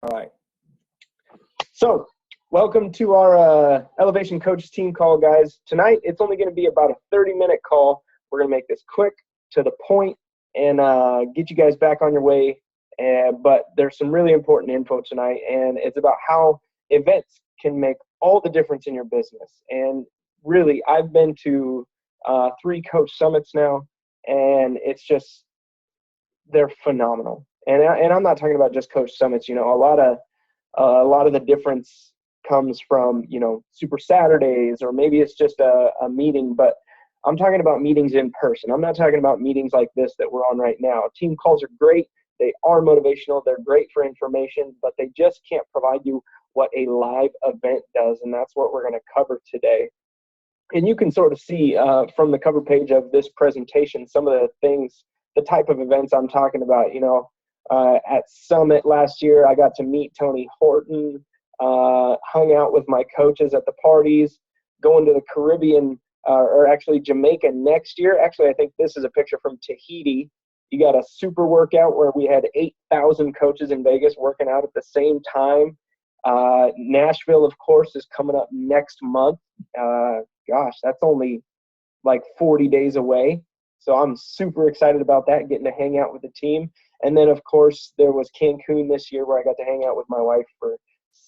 All right. So, welcome to our Elevation Coach team call, guys. Tonight, it's only going to be about a 30-minute call. We're going to make this quick, to the point, and get you guys back on your way. But there's some really important info tonight, and it's about how events can make all the difference in your business. And really, I've been to 3 coach summits now, and it's just, they're phenomenal. And I'm not talking about just coach summits. You know, a lot of the difference comes from, Super Saturdays, or maybe it's just a meeting, but I'm talking about meetings in person. I'm not talking about meetings like this that we're on right now. Team calls are great. They are motivational. They're great for information, but they just can't provide you what a live event does, and that's what we're going to cover today. And you can sort of see from the cover page of this presentation some of the things, the type of events I'm talking about. At Summit last year, I got to meet Tony Horton, hung out with my coaches at the parties, going to the Caribbean, or actually Jamaica next year. Actually, I think this is a picture from Tahiti. You got a super workout where we had 8,000 coaches in Vegas working out at the same time. Nashville, of course, is coming up next month. Gosh, that's only like 40 days away. So I'm super excited about that, getting to hang out with the team. And then, of course, there was Cancun this year where I got to hang out with my wife for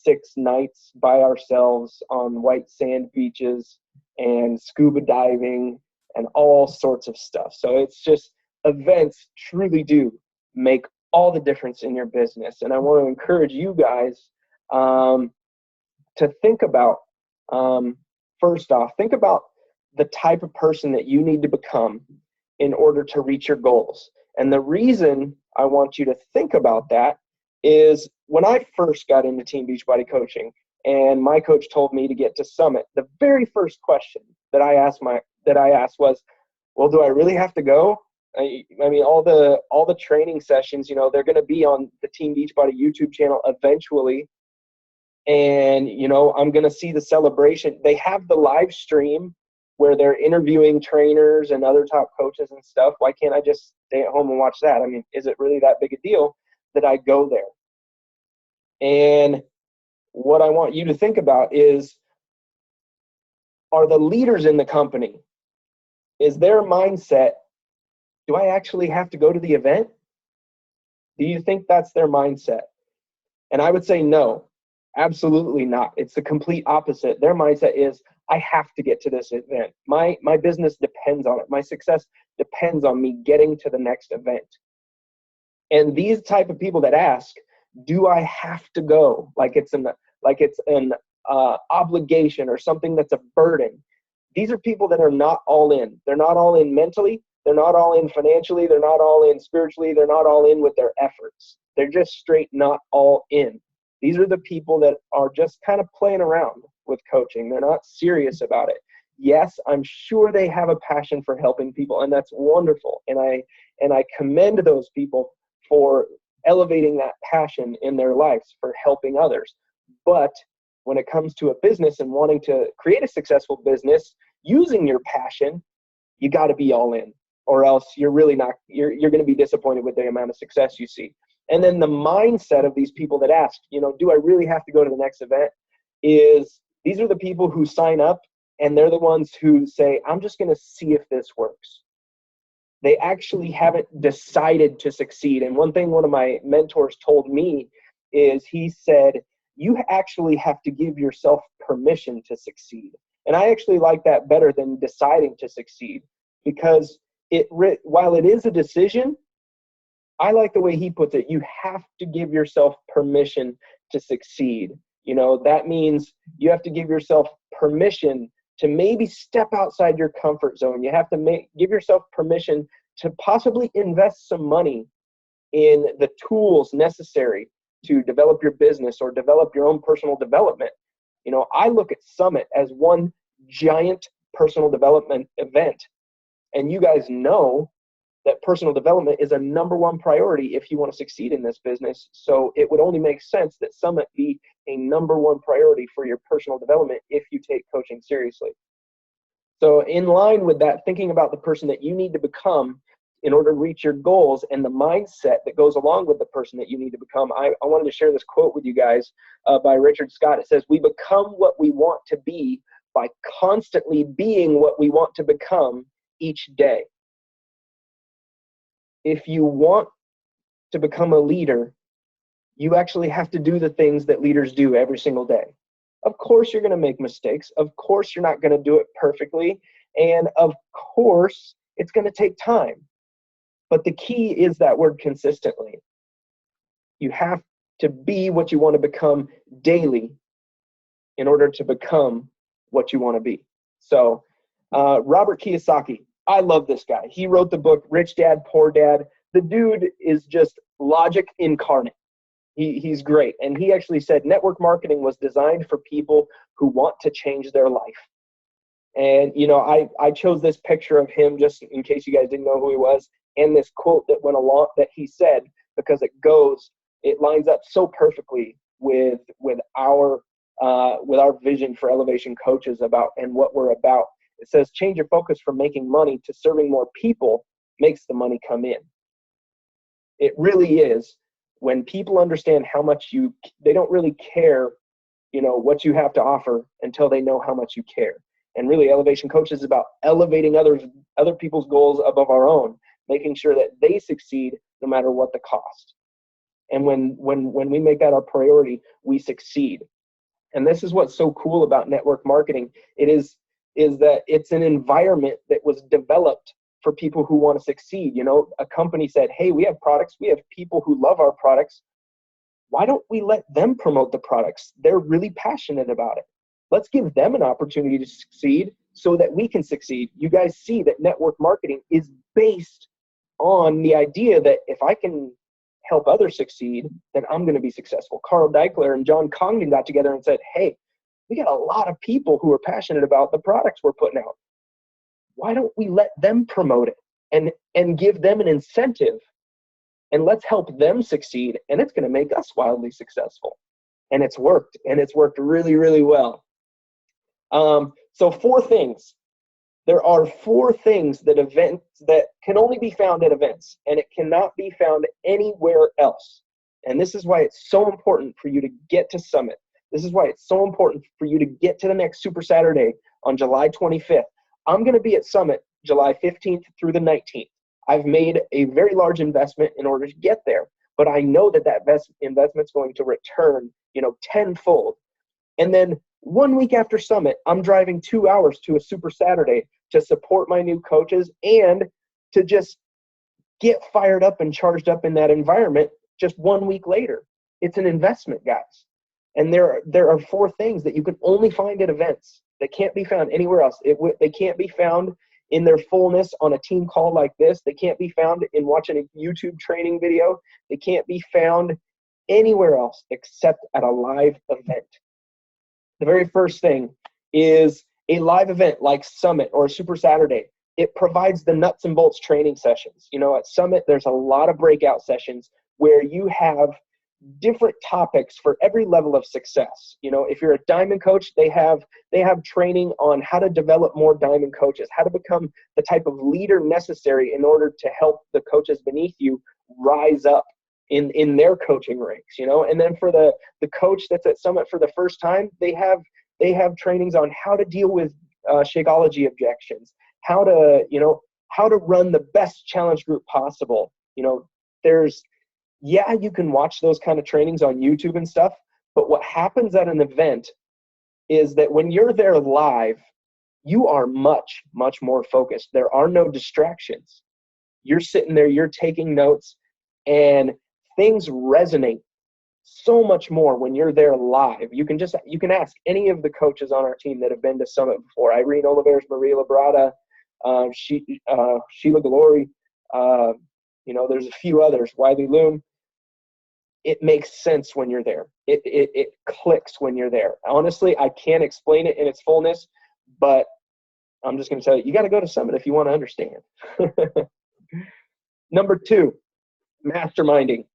6 nights by ourselves on white sand beaches and scuba diving and all sorts of stuff. So it's just, events truly do make all the difference in your business. And I want to encourage you guys to think about, first off, think about the type of person that you need to become in order to reach your goals. And the reason I want you to think about that is when I first got into Team Beachbody coaching and my coach told me to get to Summit, the very first question that I asked was, well, do I really have to go? I mean, all the training sessions, they're going to be on the Team Beachbody YouTube channel eventually. And, I'm going to see the celebration. They have the live stream where they're interviewing trainers and other top coaches and stuff. Why can't I just stay at home and watch that? I mean, is it really that big a deal that I go there? And what I want you to think about is, are the leaders in the company, is their mindset, do I actually have to go to the event? Do you think that's their mindset? And I would say no, absolutely not. It's the complete opposite. Their mindset is, I have to get to this event. My business depends on it. My success depends on me getting to the next event. And these type of people that ask, do I have to go? Like it's an obligation or something that's a burden. These are people that are not all in. They're not all in mentally. They're not all in financially. They're not all in spiritually. They're not all in with their efforts. They're just straight not all in. These are the people that are just kind of playing around with coaching. They're not serious about it. Yes, I'm sure they have a passion for helping people, and that's wonderful. And I commend those people for elevating that passion in their lives for helping others. But when it comes to a business and wanting to create a successful business using your passion, you got to be all in, or else you're really not, you're going to be disappointed with the amount of success you see. And then the mindset of these people that ask, do I really have to go to the next event, is these are the people who sign up and they're the ones who say, I'm just going to see if this works. They actually haven't decided to succeed. And one thing one of my mentors told me is, he said, you actually have to give yourself permission to succeed. And I actually like that better than deciding to succeed, because while it is a decision, I like the way he puts it. You have to give yourself permission to succeed. That means you have to give yourself permission to maybe step outside your comfort zone. You have to give yourself permission to possibly invest some money in the tools necessary to develop your business or develop your own personal development. I look at Summit as one giant personal development event. And you guys know that personal development is a number one priority if you want to succeed in this business. So it would only make sense that Summit be a number one priority for your personal development if you take coaching seriously. So in line with that, thinking about the person that you need to become in order to reach your goals and the mindset that goes along with the person that you need to become. I wanted to share this quote with you guys by Richard Scott. It says, "We become what we want to be by constantly being what we want to become each day." If you want to become a leader, you actually have to do the things that leaders do every single day. Of course, you're going to make mistakes. Of course, you're not going to do it perfectly. And of course, it's going to take time. But the key is that word consistently. You have to be what you want to become daily in order to become what you want to be. So, Robert Kiyosaki, I love this guy. He wrote the book Rich Dad, Poor Dad. The dude is just logic incarnate. He's great. And he actually said network marketing was designed for people who want to change their life. And, you know, I chose this picture of him just in case you guys didn't know who he was, and this quote that went along that he said, because it lines up so perfectly with our vision for Elevation Coaches about and what we're about. It says, change your focus from making money to serving more people makes the money come in. It really is. When people understand how much they don't really care, you know, what you have to offer until they know how much you care. And really, Elevation Coaches is about elevating other people's goals above our own, making sure that they succeed no matter what the cost. And when we make that our priority, we succeed. And this is what's so cool about network marketing. It is that it's an environment that was developed for people who want to succeed. You know, a company said, hey, we have products. We have people who love our products. Why don't we let them promote the products? They're really passionate about it. Let's give them an opportunity to succeed so that we can succeed. You guys see that network marketing is based on the idea that if I can help others succeed, then I'm going to be successful. Carl Deichler and John Congdon got together and said, hey, we got a lot of people who are passionate about the products we're putting out. Why don't we let them promote it and give them an incentive, and let's help them succeed, and it's going to make us wildly successful. And it's worked really, really well. So 4 things. There are 4 things that can only be found at events, and it cannot be found anywhere else. And this is why it's so important for you to get to Summit. This is why it's so important for you to get to the next Super Saturday on July 25th. I'm going to be at Summit July 15th through the 19th. I've made a very large investment in order to get there, but I know that investment's going to return, you know, tenfold. And then 1 week after Summit, I'm driving 2 hours to a Super Saturday to support my new coaches and to just get fired up and charged up in that environment just 1 week later. It's an investment, guys. And there are 4 things that you can only find at events that can't be found anywhere else. They can't be found in their fullness on a team call like this. They can't be found in watching a YouTube training video. They can't be found anywhere else except at a live event. The very first thing is a live event like Summit or Super Saturday. It provides the nuts and bolts training sessions. You know, at Summit, there's a lot of breakout sessions where you have different topics for every level of success. You know, if you're a diamond coach, they have training on how to develop more diamond coaches, how to become the type of leader necessary in order to help the coaches beneath you rise up in their coaching ranks, you know. And then for the coach that's at Summit for the first time, they have trainings on how to deal with Shakeology objections, how to run the best challenge group possible. You know, you can watch those kind of trainings on YouTube and stuff, but what happens at an event is that when you're there live, you are much, much more focused. There are no distractions. You're sitting there, you're taking notes, and things resonate so much more when you're there live. You can ask any of the coaches on our team that have been to Summit before. Irene Oliveros, Maria Labrada, Sheila Glory, you know, there's a few others, Wiley Loom. It makes sense when you're there. It clicks when you're there. Honestly, I can't explain it in its fullness, but I'm just going to tell you, you got to go to Summit if you want to understand. Number 2, masterminding.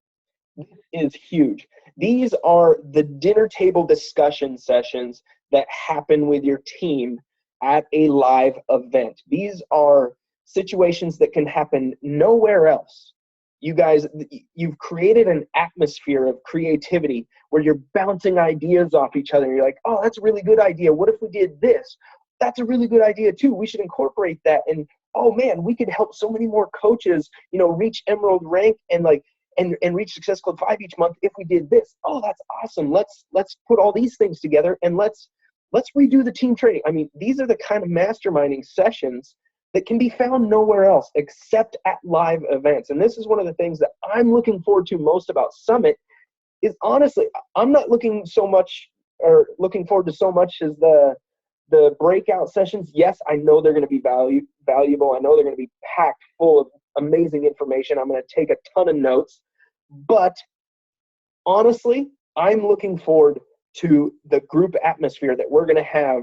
This is huge. These are the dinner table discussion sessions that happen with your team at a live event. These are situations that can happen nowhere else. You guys, you've created an atmosphere of creativity where you're bouncing ideas off each other. You're like, oh, that's a really good idea. What if we did this? That's a really good idea too. We should incorporate that. And oh man, we could help so many more coaches, reach Emerald rank and reach Success Club 5 each month if we did this. Oh, that's awesome. Let's put all these things together and let's redo the team training. I mean, these are the kind of masterminding sessions that can be found nowhere else except at live events. And this is one of the things that I'm looking forward to most about Summit is, honestly, I'm not looking forward to so much as the breakout sessions. Yes, I know they're going to be valuable. I know they're going to be packed full of amazing information. I'm going to take a ton of notes. But honestly, I'm looking forward to the group atmosphere that we're going to have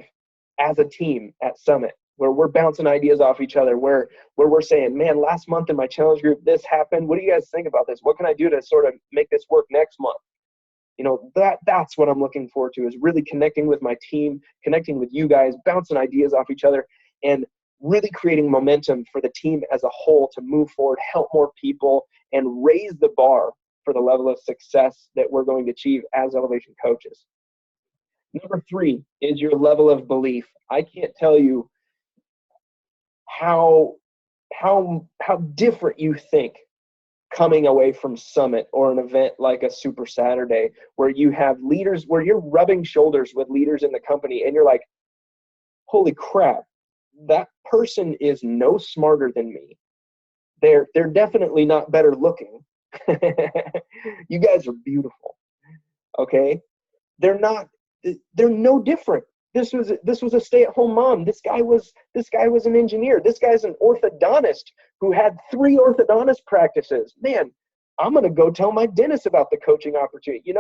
as a team at Summit, where we're bouncing ideas off each other, where we're saying, man, last month in my challenge group, this happened. What do you guys think about this? What can I do to sort of make this work next month? That's what I'm looking forward to, is really connecting with my team, connecting with you guys, bouncing ideas off each other, and really creating momentum for the team as a whole to move forward, help more people, and raise the bar for the level of success that we're going to achieve as Elevation coaches. Number 3 is your level of belief. I can't tell you how different you think coming away from Summit or an event like a Super Saturday, where you have leaders, where you're rubbing shoulders with leaders in the company and you're like, holy crap, that person is no smarter than me. They're definitely not better looking. You guys are beautiful. Okay? They're no different. This was a stay-at-home mom. This guy was an engineer. This guy's an orthodontist who had 3 orthodontist practices. Man, I'm gonna go tell my dentist about the coaching opportunity.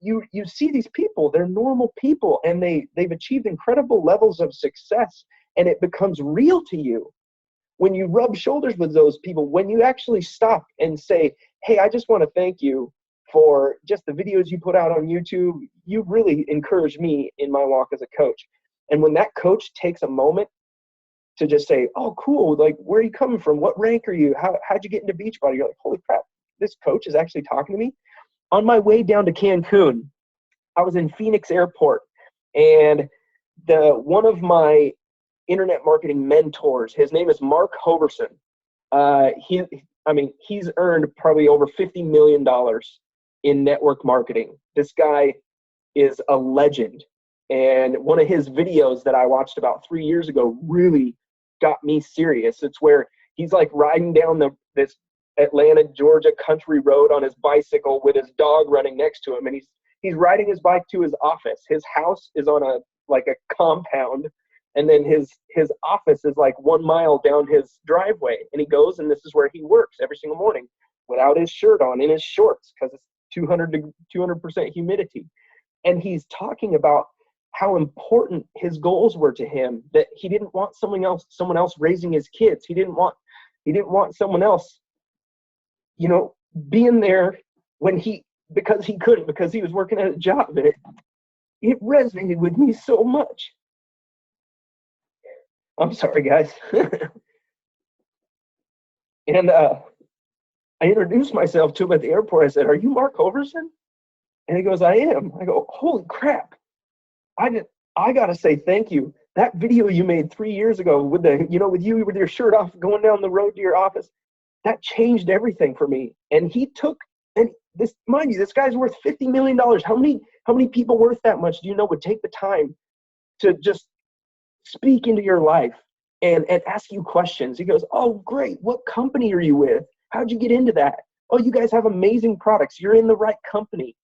You see these people, they're normal people, and they've achieved incredible levels of success, and it becomes real to you when you rub shoulders with those people, when you actually stop and say, hey, I just want to thank you for just the videos you put out on YouTube. You really encouraged me in my walk as a coach. And when that coach takes a moment to just say, oh, cool, like, where are you coming from? What rank are you? How'd you get into Beachbody? You're like, holy crap, this coach is actually talking to me. On my way down to Cancun, I was in Phoenix Airport, and one of my internet marketing mentors, his name is Mark Hoverson. He's earned probably over $50 million in network marketing. This guy is a legend. And one of his videos that I watched about 3 years ago really got me serious. It's where he's like riding down this Atlanta, Georgia country road on his bicycle with his dog running next to him. And he's riding his bike to his office. His house is on a compound. And then his office is like 1 mile down his driveway. And he goes, and this is where he works every single morning without his shirt on, in his shorts, because it's 200% humidity. And he's talking about how important his goals were to him, that he didn't want someone else raising his kids. He didn't want someone else, being there because he couldn't, because he was working at a job. And it resonated with me so much. I'm sorry, guys. And I introduced myself to him at the airport. I said, are you Mark Hoverson? And he goes, I am. I go, holy crap. I got to say thank you. That video you made 3 years ago with you with your shirt off going down the road to your office, that changed everything for me. And mind you, this guy's worth $50 million. How many people worth that much do you know would take the time to just speak into your life and ask you questions? He goes, oh, great. What company are you with? How'd you get into that? Oh, you guys have amazing products. You're in the right company.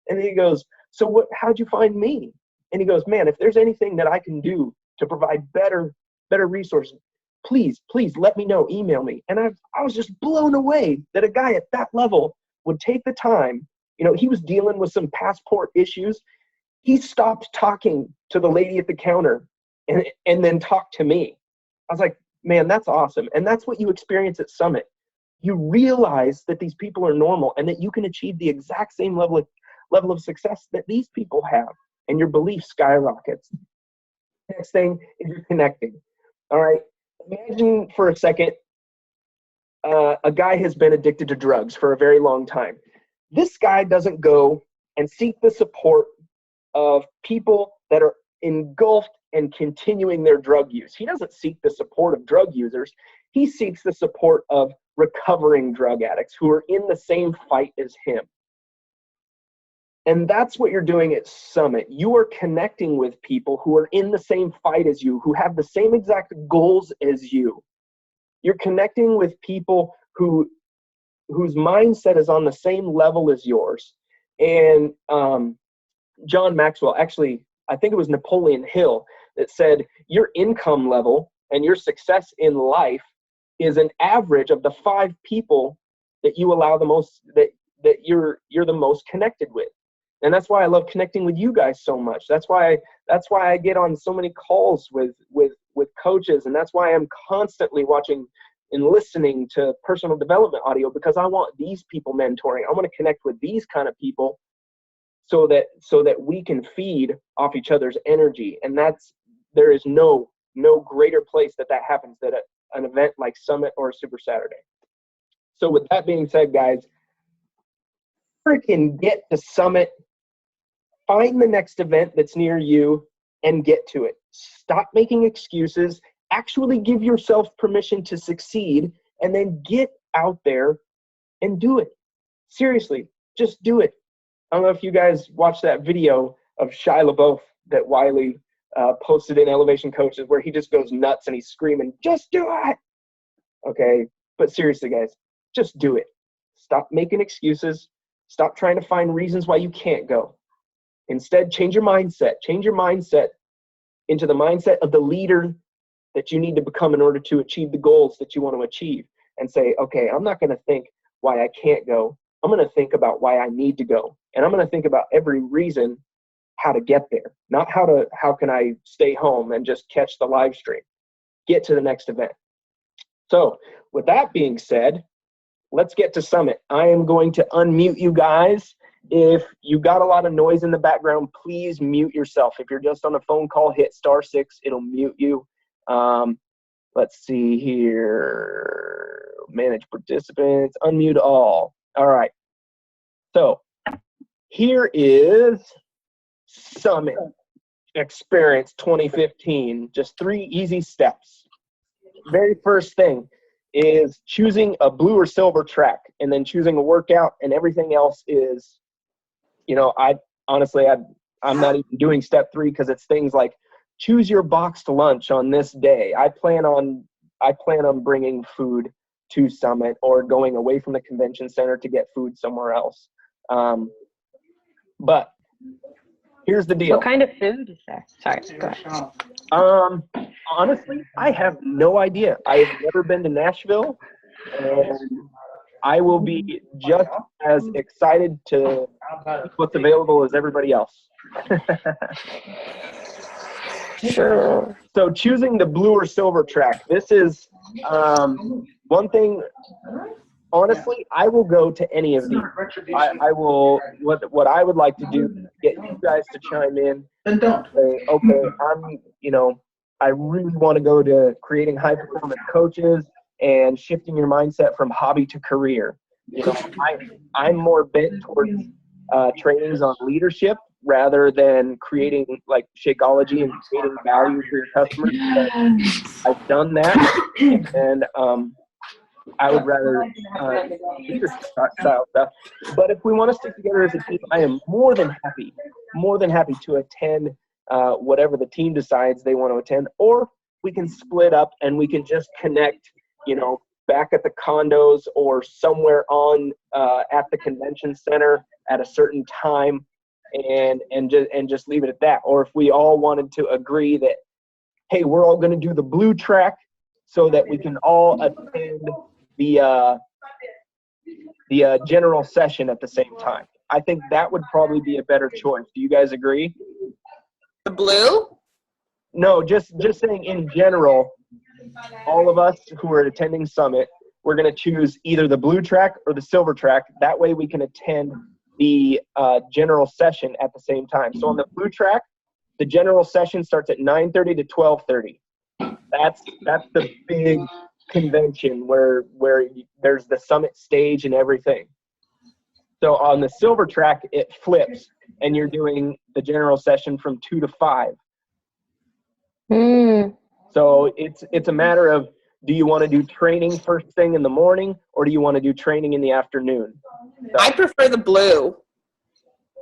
And he goes, so how'd you find me? And he goes, man, if there's anything that I can do to provide better resources, please let me know. Email me. And I was just blown away that a guy at that level would take the time. He was dealing with some passport issues. He stopped talking to the lady at the counter and then talked to me. I was like, man, that's awesome. And that's what you experience at Summit. You realize that these people are normal and that you can achieve the exact same level of success that these people have, and your belief skyrockets. Next thing is you're connecting. All right. Imagine for a second, a guy has been addicted to drugs for a very long time. This guy doesn't go and seek the support of people that are engulfed and continuing their drug use. He doesn't seek the support of drug users. He seeks the support of recovering drug addicts who are in the same fight as him. And that's what you're doing at Summit. You are connecting with people who are in the same fight as you, who have the same exact goals as you. You're connecting with people whose mindset is on the same level as yours. And John Maxwell, actually, I think it was Napoleon Hill that said your income level and your success in life is an average of the 5 people that you allow the most, that you're the most connected with. And that's why I love connecting with you guys so much. That's why I get on so many calls with coaches, and that's why I'm constantly watching and listening to personal development audio, because I want these people mentoring. I want to connect with these kind of people so that we can feed off each other's energy. And there is no greater place that happens than an event like Summit or Super Saturday. So with that being said, guys, freaking get to Summit. Find the next event that's near you and get to it. Stop making excuses. Actually give yourself permission to succeed, and then get out there and do it. Seriously, just do it. I don't know if you guys watched that video of Shia LaBeouf that Wiley posted in Elevation Coaches, where he just goes nuts and he's screaming, just do it. Okay, but seriously, guys, just do it. Stop making excuses. Stop trying to find reasons why you can't go. Instead, change your mindset. Change your mindset into the mindset of the leader that you need to become in order to achieve the goals that you want to achieve. And say, okay, I'm not going to think why I can't go. I'm going to think about why I need to go. And I'm going to think about every reason how to get there. Not how can I stay home and just catch the live stream. Get to the next event. So with that being said, let's get to Summit. I am going to unmute you guys. If you got a lot of noise in the background, please mute yourself. If you're just on a phone call, hit *6. It'll mute you. Let's see here. Manage participants. Unmute all. All right. So here is Summit Experience 2015. Just 3 easy steps. Very first thing is choosing a blue or silver track, and then choosing a workout, and everything else is, I'm not even doing step 3, because it's things like choose your boxed lunch on this day. I plan on bringing food to Summit, or going away from the convention center to get food somewhere else. But here's the deal. What kind of food is there? Sorry, go ahead. Honestly, I have no idea. I have never been to Nashville, and I will be just as excited to see what's available as everybody else. Sure. So choosing the blue or silver track. This is one thing. Honestly, I will go to any of these. I will. What I would like to do is get you guys to chime in and say, okay, I really want to go to creating high performance coaches and shifting your mindset from hobby to career. I'm more bent towards trainings on leadership rather than creating like Shakeology and creating value for your customers. I've done that, and I would rather leadership style stuff. But if we want to stick together as a team, I am more than happy to attend whatever the team decides they want to attend, or we can split up and we can just connect, back at the condos or somewhere on at the convention center at a certain time, and just leave it at that. Or if we all wanted to agree that, hey, we're all going to do the blue track so that we can all attend the general session at the same time. I think that would probably be a better choice. Do you guys agree? The blue? No, just saying in general, all of us who are attending Summit, we're going to choose either the blue track or the silver track. That way we can attend the general session at the same time. So on the blue track, the general session starts at 9:30 to 12:30. That's the big convention where there's the summit stage and everything. So on the silver track, it flips, and you're doing the general session from 2 to 5. So it's a matter of, do you want to do training first thing in the morning, or do you want to do training in the afternoon? So, I prefer the blue.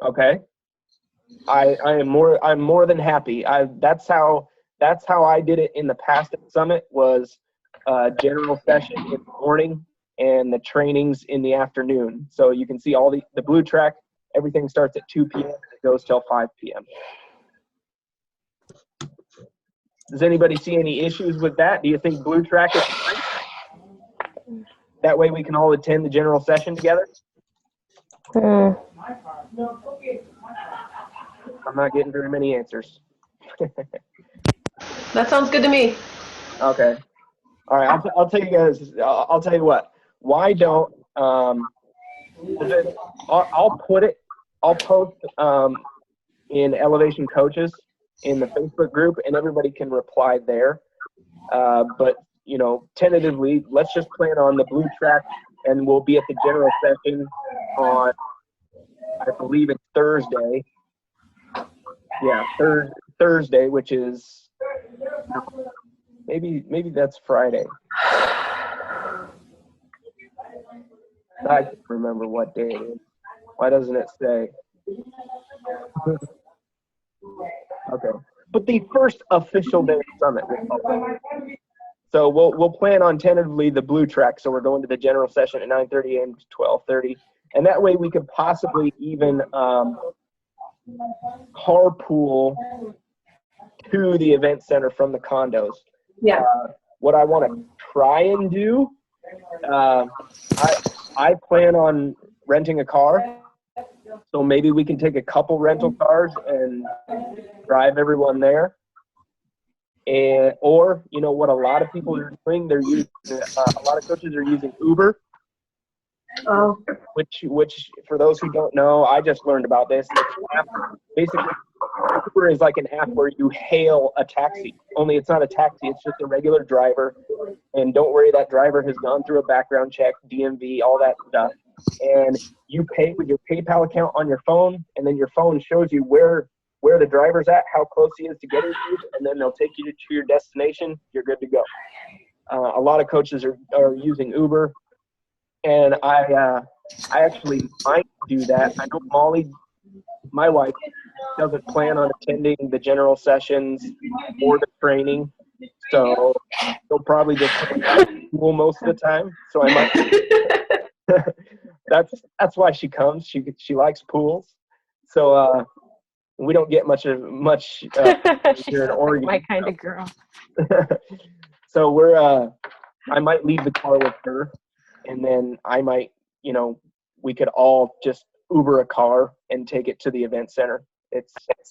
okay. I'm more than happy. That's how I did it in the past at Summit, was general session in the morning and the trainings in the afternoon. So you can see all the blue track, everything starts at 2 p.m. and it goes till 5 p.m. Does anybody see any issues with that? Do you think blue track is fine? That way we can all attend the general session together? I'm not getting very many answers. That sounds good to me. Okay. All right. I'll tell you guys. I'll tell you what. Why don't I'll post in Elevation Coaches in the Facebook group, and everybody can reply there. But tentatively, let's just plan on the blue track, and we'll be at the general session on, I believe it's Thursday. Yeah, Thursday, which is maybe that's Friday. I can't remember what day it is. Why doesn't it say? Okay, but the first official day of Summit. So we'll plan on tentatively the blue track. So we're going to the general session at 9:30 a.m. to 12:30, and that way we could possibly even carpool to the event center from the condos. Yeah. What I want to try and do, I plan on renting a car, so maybe we can take a couple rental cars and drive everyone there. Or what a lot of people are doing, they're using a lot of coaches are using Uber. Oh. Which for those who don't know, I just learned about this. Basically, Uber is like an app where you hail a taxi, only it's not a taxi, it's just a regular driver. And don't worry, that driver has gone through a background check, DMV, all that stuff. And you pay with your PayPal account on your phone, and then your phone shows you where the driver's at, how close he is to getting to you, and then they'll take you to your destination. You're good to go. A lot of coaches are using Uber. And I actually might do that. I know Molly, my wife, doesn't plan on attending the general sessions or the training, so she'll probably just school most of the time. So I might. That's why she comes. She likes pools. So we don't get much here in Oregon. Like my kind of girl. So I might leave the car with her. And then I might, we could all just Uber a car and take it to the event center.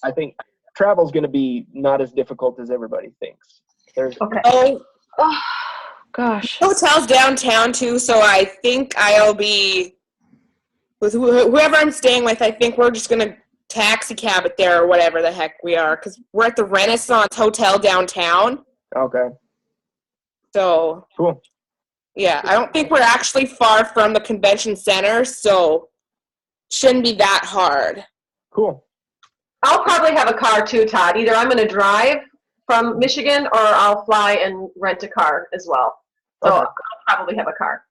I think travel's going to be not as difficult as everybody thinks. Okay. Oh, Gosh. hotel's downtown too, so I think I'll be with whoever I'm staying with. I think we're just gonna taxi cab it there or whatever the heck we are, because we're at the Renaissance Hotel downtown. Okay. So Cool. yeah, I don't think we're actually far from the convention center, so shouldn't be that hard. Cool. I'll probably have a car too, Todd. Either I'm going to drive from Michigan or I'll fly and rent a car as well. So Okay. I'll probably have a car.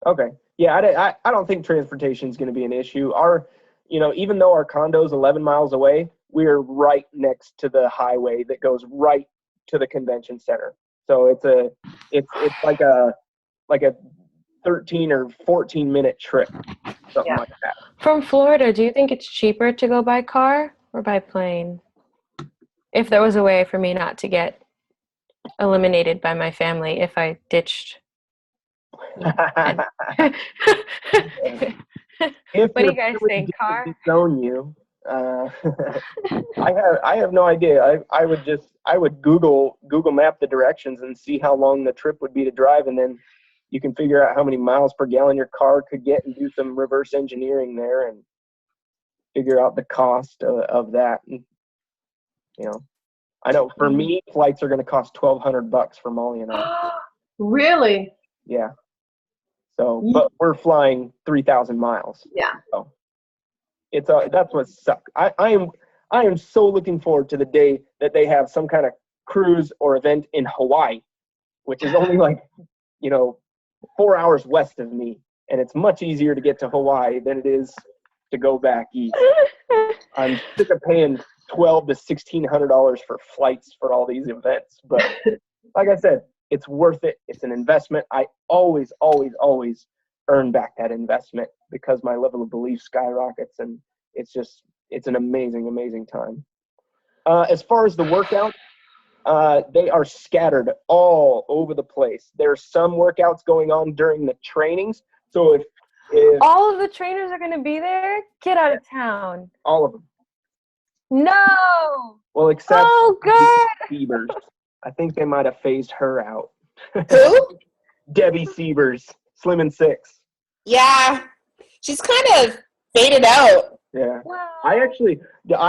Okay. Yeah, I don't think transportation is going to be an issue. Even though our condo is 11 miles away, we're right next to the highway that goes right to the convention center. So it's like a 13 or 14 minute trip, something like that. From Florida, do you think it's cheaper to go by car or by plane? If there was a way for me not to get eliminated by my family if I ditched. If What do you your guys family think, didn't car? disown you, I have no idea. I would Google map the directions and see how long the trip would be to drive, and then you can figure out how many miles per gallon your car could get and do some reverse engineering there and figure out the cost of that. And, I know for me, flights are going to cost $1,200 for Molly and I. Really? Yeah. So, but we're flying 3,000 miles. Yeah. So that's what sucks. I am so looking forward to the day that they have some kind of cruise or event in Hawaii, which is only like, 4 hours west of me, and it's much easier to get to Hawaii than it is to go back east. I'm sick of paying $1,200 to $1,600 for flights for all these events, but like I said, it's worth it. It's an investment. I always, always, always earn back that investment because my level of belief skyrockets, and it's an amazing, amazing time. As far as the workout, they are scattered all over the place. There's some workouts going on during the trainings. So if All of the trainers are going to be there? Get out of town. all of them, No. well, except Oh, good. Siebers. I think they might have phased her out. Who? Debbie Siebers, Slim and Six. Yeah. She's kind of faded out. Yeah. Wow. I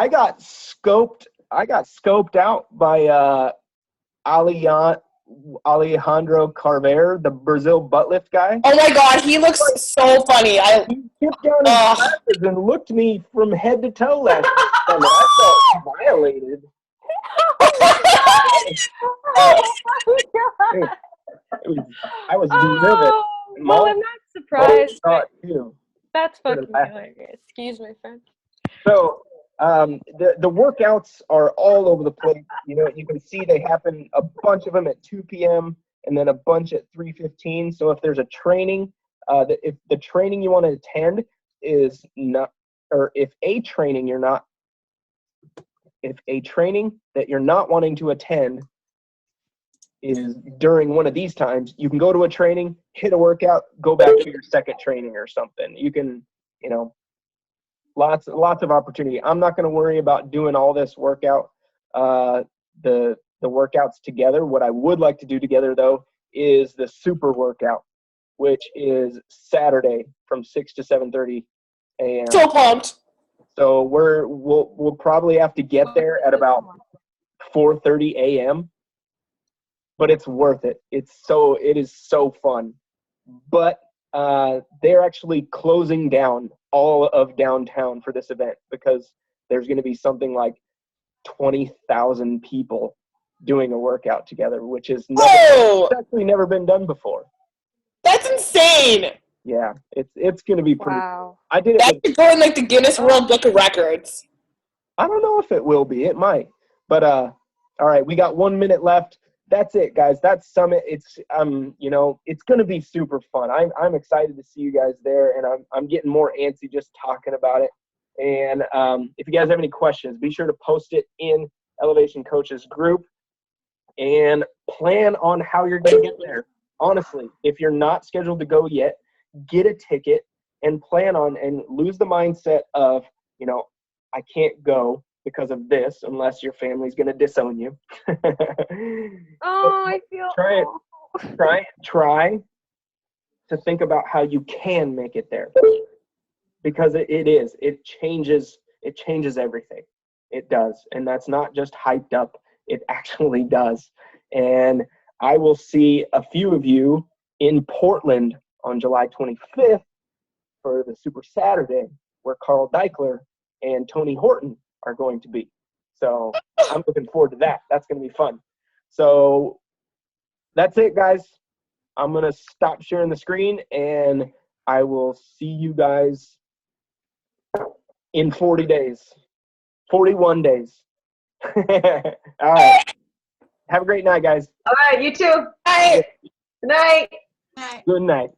got scoped out by Alejandro Carver, the Brazil butt lift guy. Oh my God, he looks so funny. He tipped down his Oh. glasses and looked me from head to toe last time, and I felt violated. I was nervous. Oh, well, I'm not surprised. Thought But too. that's fucking laugh. hilarious. Excuse my French. So the workouts are all over the place. You can see they happen, a bunch of them at 2 p.m. and then a bunch at 3:15. So if there's a training, if the training you want to attend is not, or if a training that you're not wanting to attend is during one of these times, you can go to a training, hit a workout, go back to your second training or something. You can, lots of opportunity. I'm not going to worry about doing all this workout, the workouts together. What I would like to do together though is the super workout, which is Saturday from 6 to 7:30 a.m. So pumped. So we'll probably have to get there at about 4:30 a.m. But it's worth it. It is so fun. But they're actually closing down all of downtown for this event because there's going to be something like 20,000 people doing a workout together, which is actually never been done before. That's insane. Yeah, it's going to be pretty. Wow. I did it. That could go in like the Guinness World Book of Records. I don't know if it will be. It might. But all right, we got 1 minute left. That's it, guys. That's Summit. It's it's going to be super fun. I'm excited to see you guys there, and I'm getting more antsy just talking about it. And if you guys have any questions, be sure to post it in Elevation Coaches group and plan on how you're going to get there. Honestly, if you're not scheduled to go yet, get a ticket and plan on, and lose the mindset of, I can't go because of this unless your family's going to disown you. Oh, I feel. Try to think about how you can make it there, because it changes everything. It does. And that's not just hyped up. It actually does. And I will see a few of you in Portland on July 25th for the Super Saturday, where Carl Deichler and Tony Horton are going to be. So I'm looking forward to that. That's going to be fun. So that's it, guys. I'm going to stop sharing the screen, and I will see you guys in 40 days. 41 days. All right. Have a great night, guys. All right, you too. Bye. Good night. Bye. Good night.